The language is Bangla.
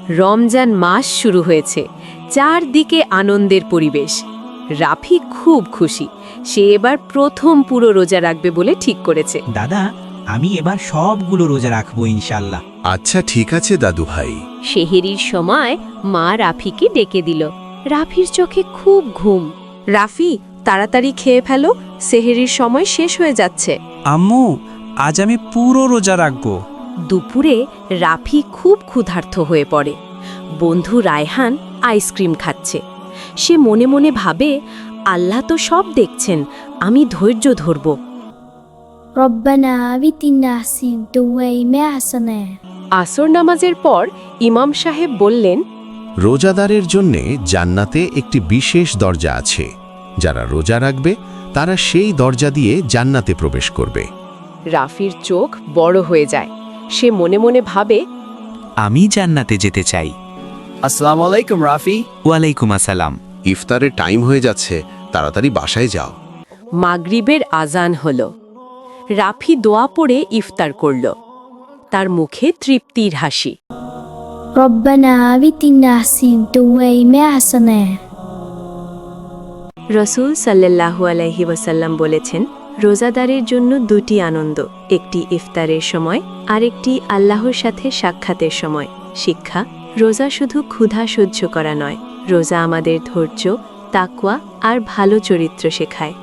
রমজান মাস শুরু হয়েছে, চারদিকে আনন্দের পরিবেশ। রাফি খুব খুশি, সে এবার প্রথম পুরো রোজা রাখবে বলে ঠিক করেছে। দাদা, আমি এবার সবগুলো রোজা রাখবো ইনশাল্লাহ। আচ্ছা ঠিক আছে দাদু ভাই। সেহেরির সময় মা রাফিকে ডেকে দিল। রাফির চোখে খুব ঘুম। রাফি, তাড়াতাড়ি খেয়ে ফেলো, সেহেরির সময় শেষ হয়ে যাচ্ছে। আম্মু, আজ আমি পুরো রোজা রাখবো। দুপুরে রাফি খুব ক্ষুধার্ত হয়ে পড়ে। বন্ধু রায়হান আইসক্রিম খাচ্ছে। সে মনে মনে ভাবে, আল্লাহ তো সব দেখছেন, আমি ধৈর্য ধরব। রব্বানা আতিনা সিদ্দুয়াইমা হাসানা। আসর নামাজের পর ইমাম সাহেব বললেন, রোজাদারের জন্যে জান্নাতে একটি বিশেষ দরজা আছে। যারা রোজা রাখবে তারা সেই দরজা দিয়ে জান্নাতে প্রবেশ করবে। রাফির চোখ বড় হয়ে যায়। সে মনে মনে ভাবে, আমি জান্নাতে যেতে চাই। আসসালামু আলাইকুম রাফি। ওয়ালাইকুম আসসালাম। ইফতারের টাইম হয়ে যাচ্ছে, তাড়াতাড়ি বাসায় যাও। মাগরিবের আজান হল। রাফি দোয়া পড়ে ইফতার করল। তার মুখে তৃপ্তির হাসি। রব্বানা আতিনা সিদ্দুয়াইমা হাসানা। রসূল সাল্লাল্লাহু আলাইহি ওয়াসাল্লাম বলেছেন, রোজাদারের জন্য দুটি আনন্দ, একটি ইফতারের সময় আর একটি আল্লাহর সাথে সাক্ষাতের সময়। শিক্ষা: রোজা শুধু ক্ষুধা সহ্য করা নয়, রোজা আমাদের ধৈর্য, তাকওয়া আর ভালো চরিত্র শেখায়।